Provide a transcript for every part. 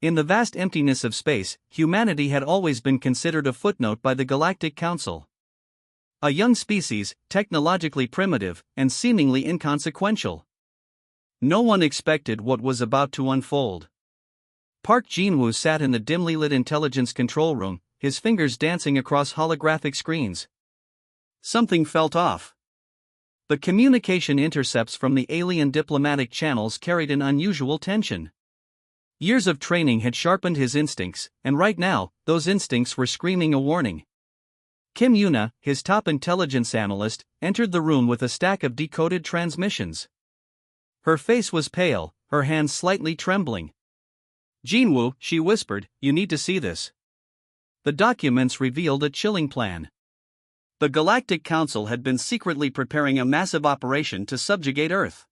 In the vast emptiness of space, humanity had always been considered a footnote by the Galactic Council. A young species, technologically primitive, and seemingly inconsequential. No one expected what was about to unfold. Park Jin-woo sat in the dimly lit intelligence control room, his fingers dancing across holographic screens. Something felt off. The communication intercepts from the alien diplomatic channels carried an unusual tension. Years of training had sharpened his instincts, and right now, those instincts were screaming a warning. Kim Yuna, his top intelligence analyst, entered the room with a stack of decoded transmissions. Her face was pale, her hands slightly trembling. "Jinwoo," she whispered, "you need to see this." The documents revealed a chilling plan. The Galactic Council had been secretly preparing a massive operation to subjugate Earth.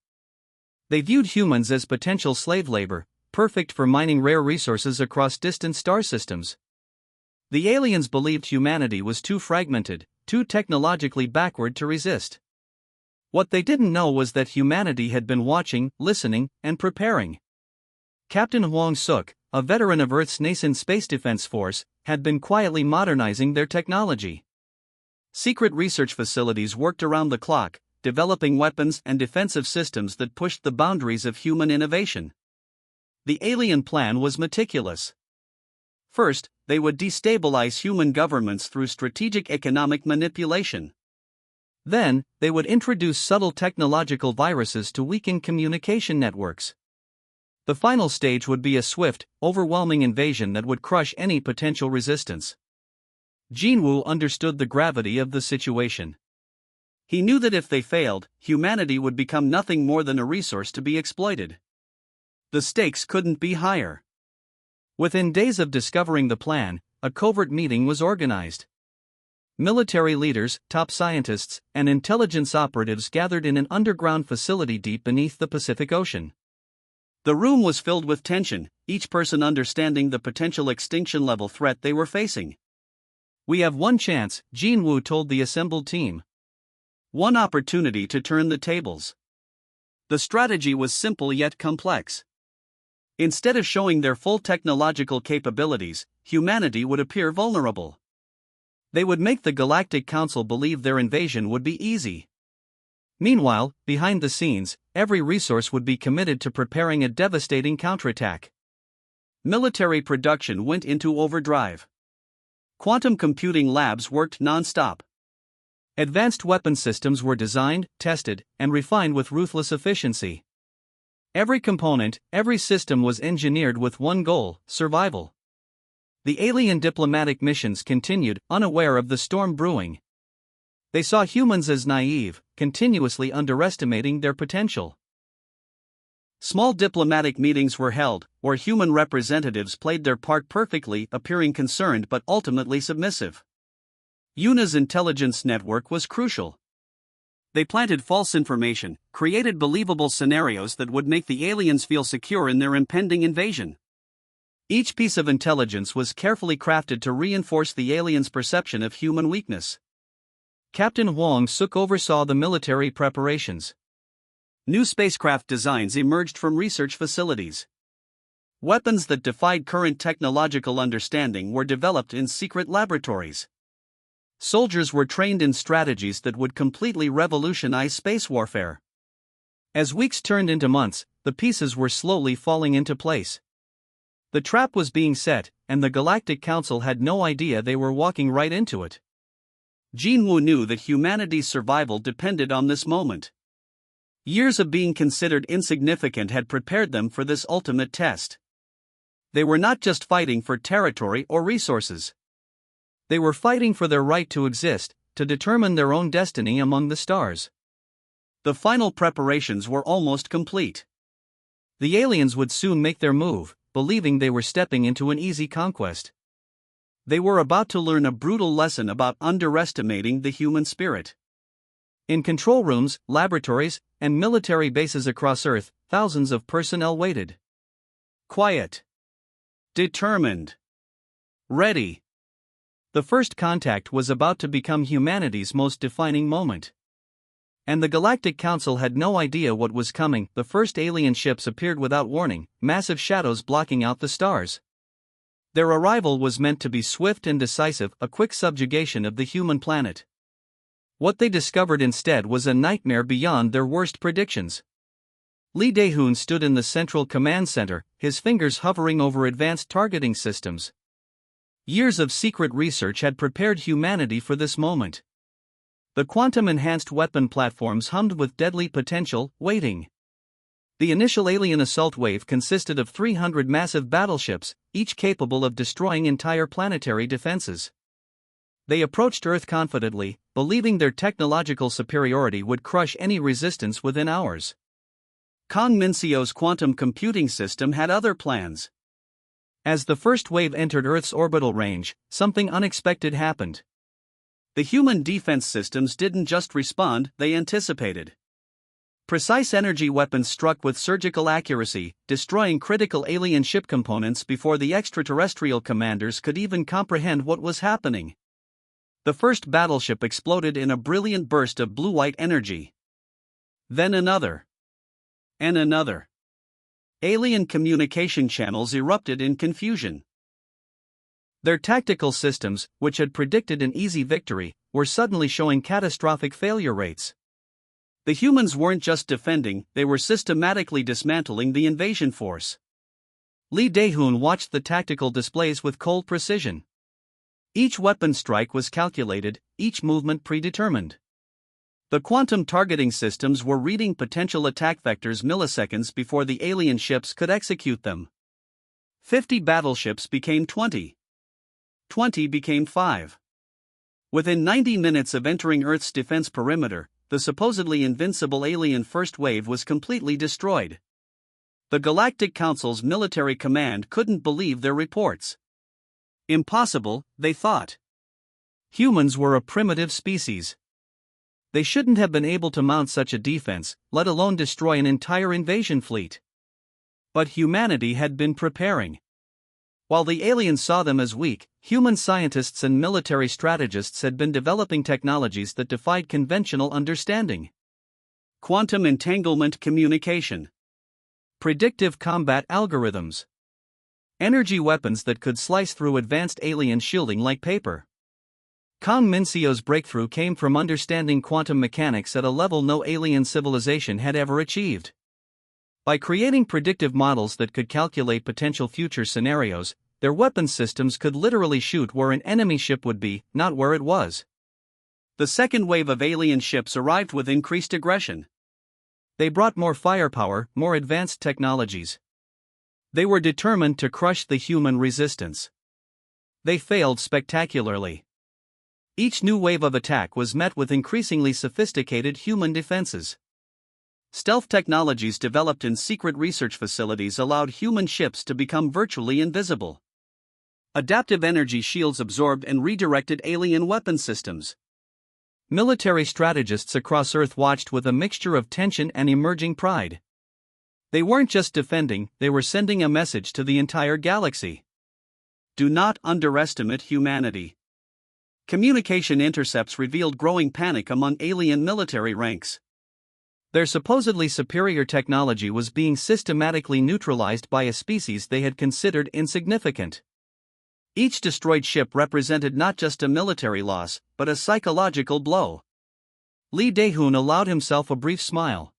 They viewed humans as potential slave labor, perfect for mining rare resources across distant star systems. The aliens believed humanity was too fragmented, too technologically backward to resist. What they didn't know was that humanity had been watching, listening, and preparing. Captain Hwang Suk, a veteran of Earth's nascent space defense force, had been quietly modernizing their technology. Secret research facilities worked around the clock, developing weapons and defensive systems that pushed the boundaries of human innovation. The alien plan was meticulous. First, they would destabilize human governments through strategic economic manipulation. Then, they would introduce subtle technological viruses to weaken communication networks. The final stage would be a swift, overwhelming invasion that would crush any potential resistance. Jinwoo understood the gravity of the situation. He knew that if they failed, humanity would become nothing more than a resource to be exploited. The stakes couldn't be higher. Within days of discovering the plan, a covert meeting was organized. Military leaders, top scientists, and intelligence operatives gathered in an underground facility deep beneath the Pacific Ocean. The room was filled with tension, each person understanding the potential extinction-level threat they were facing. "We have one chance," Jin-woo told the assembled team. One opportunity to turn the tables. The strategy was simple yet complex. Instead of showing their full technological capabilities, humanity would appear vulnerable. They would make the Galactic Council believe their invasion would be easy. Meanwhile, behind the scenes, every resource would be committed to preparing a devastating counterattack. Military production went into overdrive. Quantum computing labs worked non-stop. Advanced weapon systems were designed, tested, and refined with ruthless efficiency. Every component, every system was engineered with one goal: survival. The alien diplomatic missions continued, unaware of the storm brewing. They saw humans as naive, continuously underestimating their potential. Small diplomatic meetings were held, where human representatives played their part perfectly, appearing concerned but ultimately submissive. Yuna's intelligence network was crucial. They planted false information, created believable scenarios that would make the aliens feel secure in their impending invasion. Each piece of intelligence was carefully crafted to reinforce the aliens' perception of human weakness. Captain Hwang Suk oversaw the military preparations. New spacecraft designs emerged from research facilities. Weapons that defied current technological understanding were developed in secret laboratories. Soldiers were trained in strategies that would completely revolutionize space warfare. As weeks turned into months, the pieces were slowly falling into place. The trap was being set, and the Galactic Council had no idea they were walking right into it. Jinwoo knew that humanity's survival depended on this moment. Years of being considered insignificant had prepared them for this ultimate test. They were not just fighting for territory or resources. They were fighting for their right to exist, to determine their own destiny among the stars. The final preparations were almost complete. The aliens would soon make their move, believing they were stepping into an easy conquest. They were about to learn a brutal lesson about underestimating the human spirit. In control rooms, laboratories, and military bases across Earth, thousands of personnel waited. Quiet. Determined. Ready. The first contact was about to become humanity's most defining moment. And the Galactic Council had no idea what was coming. The first alien ships appeared without warning, massive shadows blocking out the stars. Their arrival was meant to be swift and decisive, a quick subjugation of the human planet. What they discovered instead was a nightmare beyond their worst predictions. Lee Dae-hoon stood in the central command center, his fingers hovering over advanced targeting systems. Years of secret research had prepared humanity for this moment. The quantum-enhanced weapon platforms hummed with deadly potential, waiting. The initial alien assault wave consisted of 300 massive battleships, each capable of destroying entire planetary defenses. They approached Earth confidently, believing their technological superiority would crush any resistance within hours. Kang Min-seo's quantum computing system had other plans. As the first wave entered Earth's orbital range, something unexpected happened. The human defense systems didn't just respond, they anticipated. Precise energy weapons struck with surgical accuracy, destroying critical alien ship components before the extraterrestrial commanders could even comprehend what was happening. The first battleship exploded in a brilliant burst of blue-white energy. Then another. And another. Alien communication channels erupted in confusion. Their tactical systems, which had predicted an easy victory, were suddenly showing catastrophic failure rates. The humans weren't just defending, they were systematically dismantling the invasion force. Lee Dae-hoon watched the tactical displays with cold precision. Each weapon strike was calculated, each movement predetermined. The quantum targeting systems were reading potential attack vectors milliseconds before the alien ships could execute them. 50 battleships became 20. 20 became 5. Within 90 minutes of entering Earth's defense perimeter, the supposedly invincible alien first wave was completely destroyed. The Galactic Council's military command couldn't believe their reports. Impossible, they thought. Humans were a primitive species. They shouldn't have been able to mount such a defense, let alone destroy an entire invasion fleet. But humanity had been preparing. While the aliens saw them as weak, human scientists and military strategists had been developing technologies that defied conventional understanding. Quantum entanglement communication. Predictive combat algorithms. Energy weapons that could slice through advanced alien shielding like paper. Kang Min-seo's breakthrough came from understanding quantum mechanics at a level no alien civilization had ever achieved. By creating predictive models that could calculate potential future scenarios, their weapon systems could literally shoot where an enemy ship would be, not where it was. The second wave of alien ships arrived with increased aggression. They brought more firepower, more advanced technologies. They were determined to crush the human resistance. They failed spectacularly. Each new wave of attack was met with increasingly sophisticated human defenses. Stealth technologies developed in secret research facilities allowed human ships to become virtually invisible. Adaptive energy shields absorbed and redirected alien weapon systems. Military strategists across Earth watched with a mixture of tension and emerging pride. They weren't just defending, they were sending a message to the entire galaxy. Do not underestimate humanity. Communication intercepts revealed growing panic among alien military ranks. Their supposedly superior technology was being systematically neutralized by a species they had considered insignificant. Each destroyed ship represented not just a military loss, but a psychological blow. Lee Dae-hoon allowed himself a brief smile.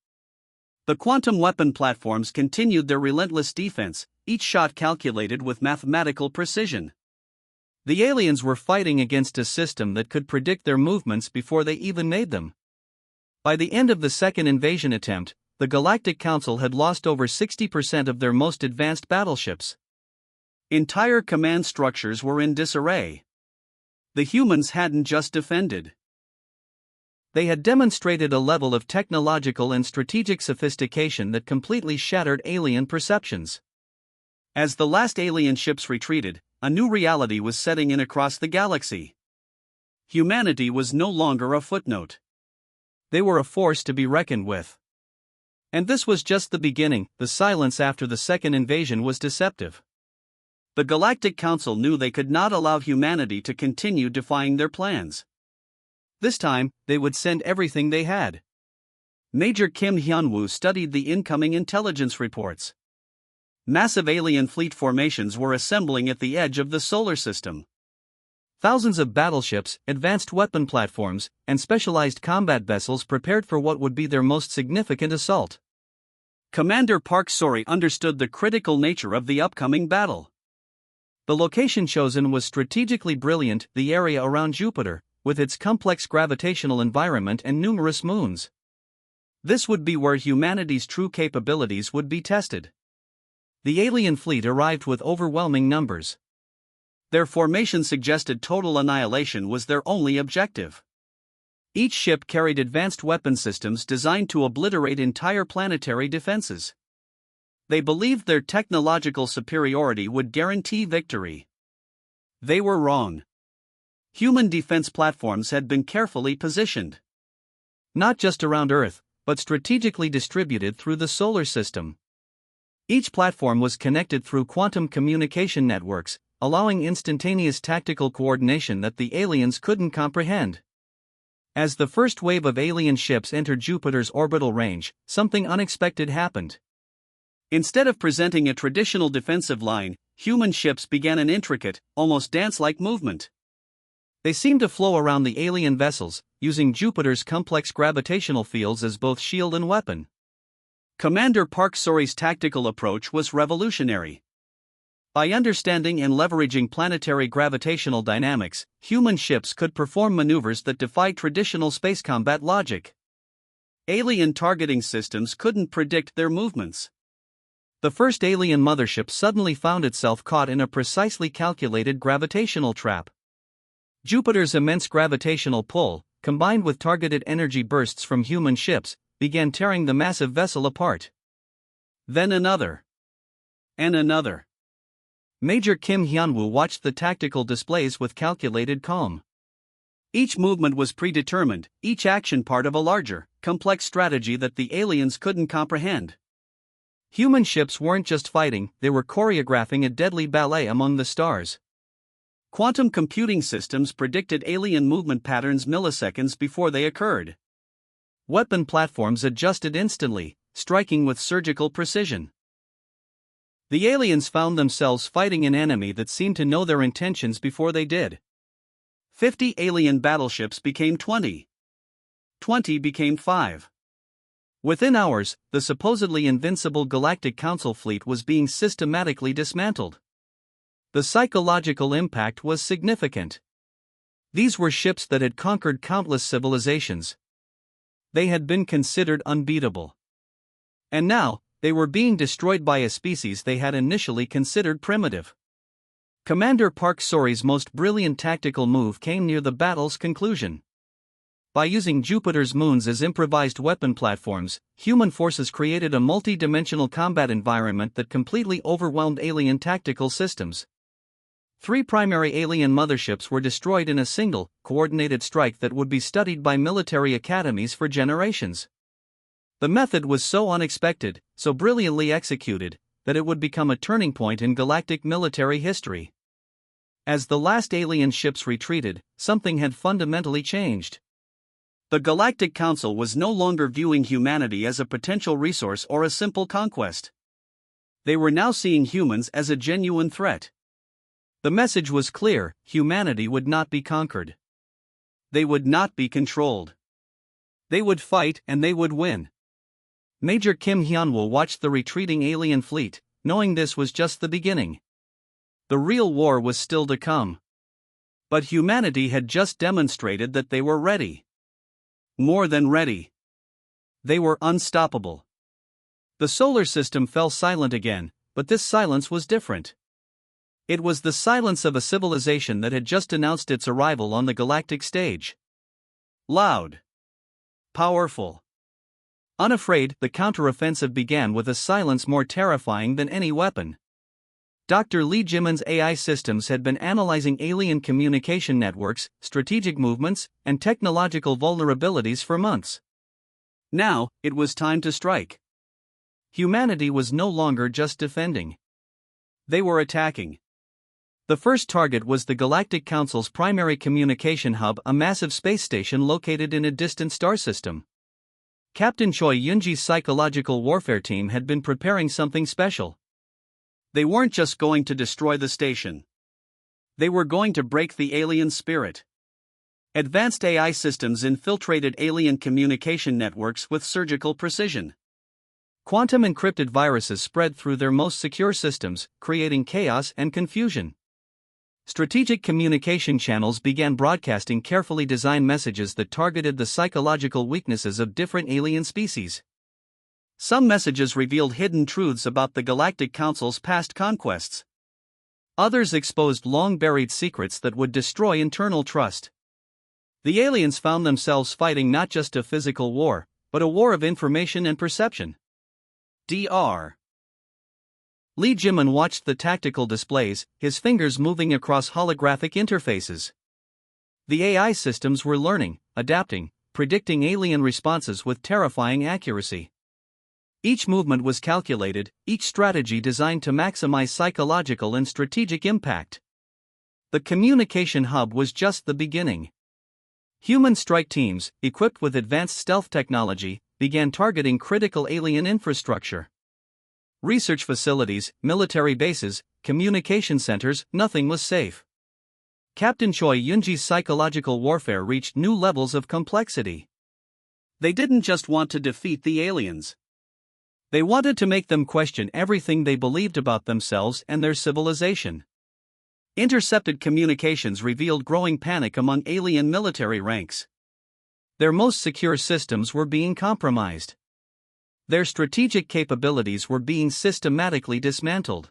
The quantum weapon platforms continued their relentless defense, each shot calculated with mathematical precision. The aliens were fighting against a system that could predict their movements before they even made them. By the end of the second invasion attempt, the Galactic Council had lost over 60% of their most advanced battleships. Entire command structures were in disarray. The humans hadn't just defended. They had demonstrated a level of technological and strategic sophistication that completely shattered alien perceptions. As the last alien ships retreated, a new reality was setting in across the galaxy. Humanity was no longer a footnote. They were a force to be reckoned with. And this was just the beginning. The silence after the second invasion was deceptive. The Galactic Council knew they could not allow humanity to continue defying their plans. This time, they would send everything they had. Major Kim Hyun-woo studied the incoming intelligence reports. Massive alien fleet formations were assembling at the edge of the solar system. Thousands of battleships, advanced weapon platforms, and specialized combat vessels prepared for what would be their most significant assault. Commander Park Sori understood the critical nature of the upcoming battle. The location chosen was strategically brilliant, the area around Jupiter, with its complex gravitational environment and numerous moons. This would be where humanity's true capabilities would be tested. The alien fleet arrived with overwhelming numbers. Their formation suggested total annihilation was their only objective. Each ship carried advanced weapon systems designed to obliterate entire planetary defenses. They believed their technological superiority would guarantee victory. They were wrong. Human defense platforms had been carefully positioned. Not just around Earth, but strategically distributed through the solar system. Each platform was connected through quantum communication networks, allowing instantaneous tactical coordination that the aliens couldn't comprehend. As the first wave of alien ships entered Jupiter's orbital range, something unexpected happened. Instead of presenting a traditional defensive line, human ships began an intricate, almost dance-like movement. They seemed to flow around the alien vessels, using Jupiter's complex gravitational fields as both shield and weapon. Commander Park Sori's tactical approach was revolutionary. By understanding and leveraging planetary gravitational dynamics, human ships could perform maneuvers that defied traditional space combat logic. Alien targeting systems couldn't predict their movements. The first alien mothership suddenly found itself caught in a precisely calculated gravitational trap. Jupiter's immense gravitational pull, combined with targeted energy bursts from human ships, began tearing the massive vessel apart. Then another. And another. Major Kim Hyun-woo watched the tactical displays with calculated calm. Each movement was predetermined, each action part of a larger, complex strategy that the aliens couldn't comprehend. Human ships weren't just fighting, they were choreographing a deadly ballet among the stars. Quantum computing systems predicted alien movement patterns milliseconds before they occurred. Weapon platforms adjusted instantly, striking with surgical precision. The aliens found themselves fighting an enemy that seemed to know their intentions before they did. 50 alien battleships became 20. 20 became 5. Within hours, the supposedly invincible Galactic Council fleet was being systematically dismantled. The psychological impact was significant. These were ships that had conquered countless civilizations. They had been considered unbeatable. And now, they were being destroyed by a species they had initially considered primitive. Commander Park Sori's most brilliant tactical move came near the battle's conclusion. By using Jupiter's moons as improvised weapon platforms, human forces created a multi-dimensional combat environment that completely overwhelmed alien tactical systems. 3 primary alien motherships were destroyed in a single, coordinated strike that would be studied by military academies for generations. The method was so unexpected, so brilliantly executed, that it would become a turning point in galactic military history. As the last alien ships retreated, something had fundamentally changed. The Galactic Council was no longer viewing humanity as a potential resource or a simple conquest. They were now seeing humans as a genuine threat. The message was clear: humanity would not be conquered. They would not be controlled. They would fight and they would win. Major Kim Hyun-woo watched the retreating alien fleet, knowing this was just the beginning. The real war was still to come. But humanity had just demonstrated that they were ready. More than ready. They were unstoppable. The solar system fell silent again, but this silence was different. It was the silence of a civilization that had just announced its arrival on the galactic stage. Loud. Powerful. Unafraid, the counteroffensive began with a silence more terrifying than any weapon. Dr. Lee Jimin's AI systems had been analyzing alien communication networks, strategic movements, and technological vulnerabilities for months. Now, it was time to strike. Humanity was no longer just defending. They were attacking. The first target was the Galactic Council's primary communication hub, a massive space station located in a distant star system. Captain Choi Yunji's psychological warfare team had been preparing something special. They weren't just going to destroy the station. They were going to break the alien spirit. Advanced AI systems infiltrated alien communication networks with surgical precision. Quantum encrypted viruses spread through their most secure systems, creating chaos and confusion. Strategic communication channels began broadcasting carefully designed messages that targeted the psychological weaknesses of different alien species. Some messages revealed hidden truths about the Galactic Council's past conquests. Others exposed long-buried secrets that would destroy internal trust. The aliens found themselves fighting not just a physical war, but a war of information and perception. Dr. Lee Jimin watched the tactical displays, his fingers moving across holographic interfaces. The AI systems were learning, adapting, predicting alien responses with terrifying accuracy. Each movement was calculated, each strategy designed to maximize psychological and strategic impact. The communication hub was just the beginning. Human strike teams, equipped with advanced stealth technology, began targeting critical alien infrastructure. Research facilities, military bases, communication centers, nothing was safe. Captain Choi Yunji's psychological warfare reached new levels of complexity. They didn't just want to defeat the aliens. They wanted to make them question everything they believed about themselves and their civilization. Intercepted communications revealed growing panic among alien military ranks. Their most secure systems were being compromised. Their strategic capabilities were being systematically dismantled.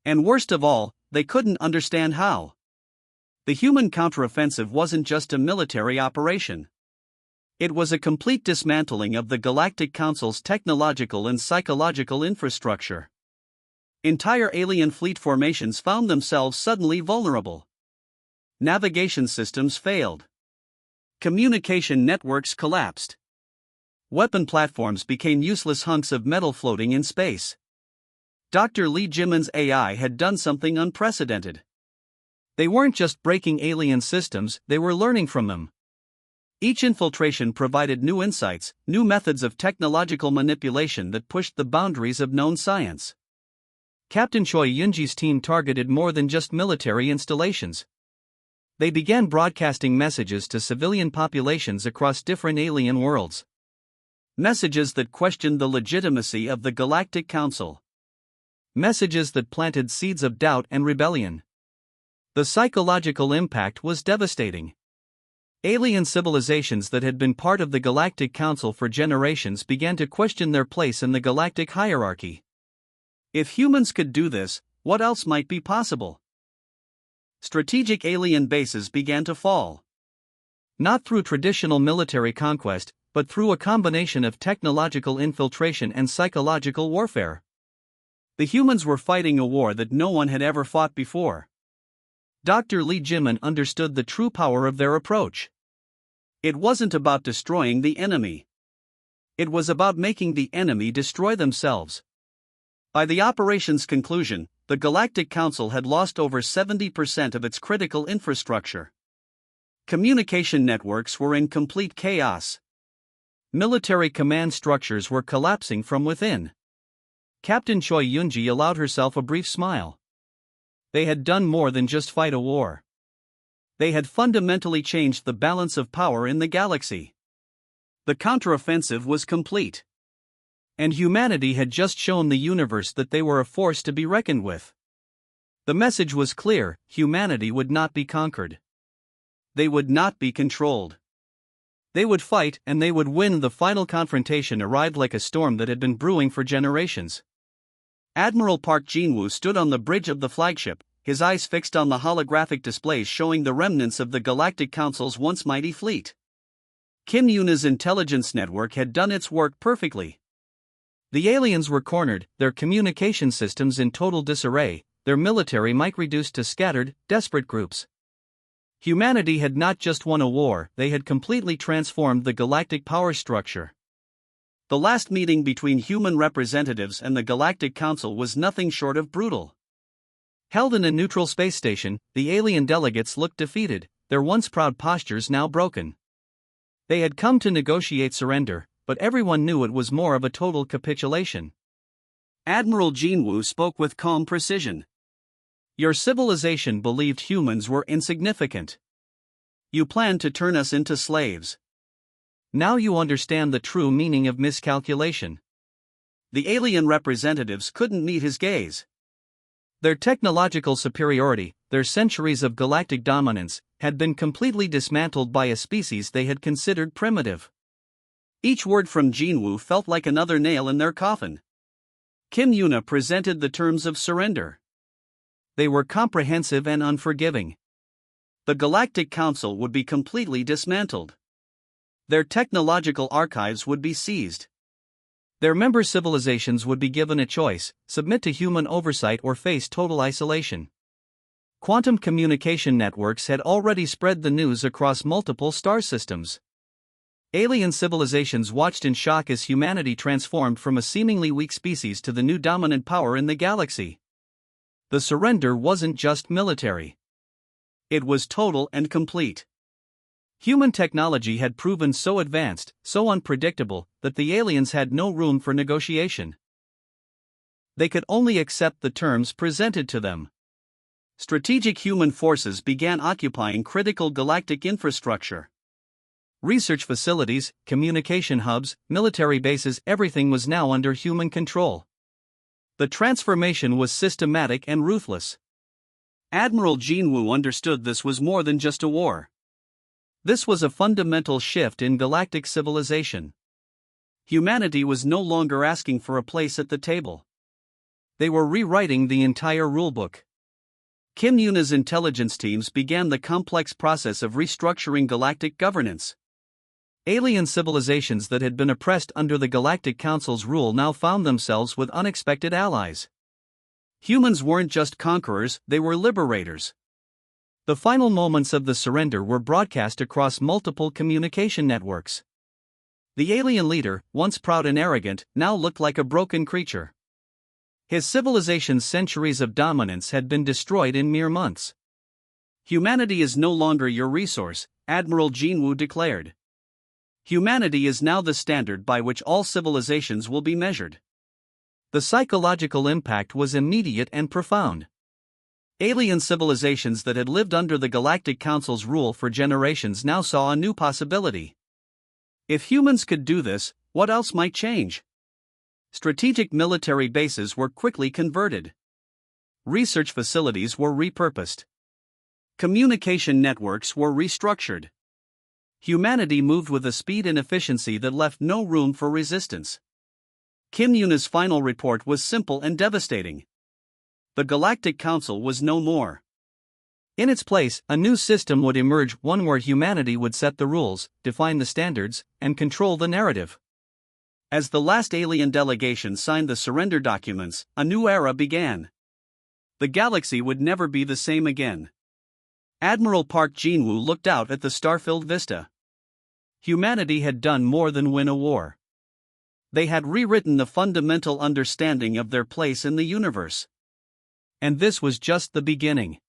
And worst of all, they couldn't understand how. The human counteroffensive wasn't just a military operation. It was a complete dismantling of the Galactic Council's technological and psychological infrastructure. Entire alien fleet formations found themselves suddenly vulnerable. Navigation systems failed. Communication networks collapsed. Weapon platforms became useless hunks of metal floating in space. Dr. Lee Jimin's AI had done something unprecedented. They weren't just breaking alien systems, they were learning from them. Each infiltration provided new insights, new methods of technological manipulation that pushed the boundaries of known science. Captain Choi Yunji's team targeted more than just military installations. They began broadcasting messages to civilian populations across different alien worlds. Messages that questioned the legitimacy of the Galactic Council. Messages that planted seeds of doubt and rebellion. The psychological impact was devastating. Alien civilizations that had been part of the Galactic Council for generations began to question their place in the galactic hierarchy. If humans could do this, what else might be possible? Strategic alien bases began to fall. Not through traditional military conquest, but through a combination of technological infiltration and psychological warfare. The humans were fighting a war that no one had ever fought before. Dr. Lee Jimin understood the true power of their approach. It wasn't about destroying the enemy. It was about making the enemy destroy themselves. By the operation's conclusion, the Galactic Council had lost over 70% of its critical infrastructure. Communication networks were in complete chaos. Military command structures were collapsing from within. Captain Choi Yunji allowed herself a brief smile. They had done more than just fight a war. They had fundamentally changed the balance of power in the galaxy. The counteroffensive was complete. And humanity had just shown the universe that they were a force to be reckoned with. The message was clear: humanity would not be conquered. They would not be controlled. They would fight, and they would win. The final confrontation arrived like a storm that had been brewing for generations. Admiral Park Jinwoo stood on the bridge of the flagship, his eyes fixed on the holographic displays showing the remnants of the Galactic Council's once mighty fleet. Kim Yuna's intelligence network had done its work perfectly. The aliens were cornered, their communication systems in total disarray, their military might reduced to scattered, desperate groups. Humanity had not just won a war, they had completely transformed the galactic power structure. The last meeting between human representatives and the Galactic Council was nothing short of brutal. Held in a neutral space station, the alien delegates looked defeated, their once proud postures now broken. They had come to negotiate surrender, but everyone knew it was more of a total capitulation. Admiral Jinwoo spoke with calm precision. Your civilization believed humans were insignificant. You planned to turn us into slaves. Now you understand the true meaning of miscalculation. The alien representatives couldn't meet his gaze. Their technological superiority, their centuries of galactic dominance, had been completely dismantled by a species they had considered primitive. Each word from Jinwoo felt like another nail in their coffin. Kim Yuna presented the terms of surrender. They were comprehensive and unforgiving. The Galactic Council would be completely dismantled. Their technological archives would be seized. Their member civilizations would be given a choice: submit to human oversight or face total isolation. Quantum communication networks had already spread the news across multiple star systems. Alien civilizations watched in shock as humanity transformed from a seemingly weak species to the new dominant power in the galaxy. The surrender wasn't just military. It was total and complete. Human technology had proven so advanced, so unpredictable, that the aliens had no room for negotiation. They could only accept the terms presented to them. Strategic human forces began occupying critical galactic infrastructure. Research facilities, communication hubs, military bases, everything was now under human control. The transformation was systematic and ruthless. Admiral Jinwoo understood this was more than just a war. This was a fundamental shift in galactic civilization. Humanity was no longer asking for a place at the table. They were rewriting the entire rulebook. Kim Yuna's intelligence teams began the complex process of restructuring galactic governance. Alien civilizations that had been oppressed under the Galactic Council's rule now found themselves with unexpected allies. Humans weren't just conquerors, they were liberators. The final moments of the surrender were broadcast across multiple communication networks. The alien leader, once proud and arrogant, now looked like a broken creature. His civilization's centuries of dominance had been destroyed in mere months. Humanity is no longer your resource, Admiral Jinwoo declared. Humanity is now the standard by which all civilizations will be measured. The psychological impact was immediate and profound. Alien civilizations that had lived under the Galactic Council's rule for generations now saw a new possibility. If humans could do this, what else might change? Strategic military bases were quickly converted. Research facilities were repurposed. Communication networks were restructured. Humanity moved with a speed and efficiency that left no room for resistance. Kim Yuna's final report was simple and devastating. The Galactic Council was no more. In its place, a new system would emerge, one where humanity would set the rules, define the standards, and control the narrative. As the last alien delegation signed the surrender documents, a new era began. The galaxy would never be the same again. Admiral Park Jinwoo looked out at the star-filled vista. Humanity had done more than win a war. They had rewritten the fundamental understanding of their place in the universe. And this was just the beginning.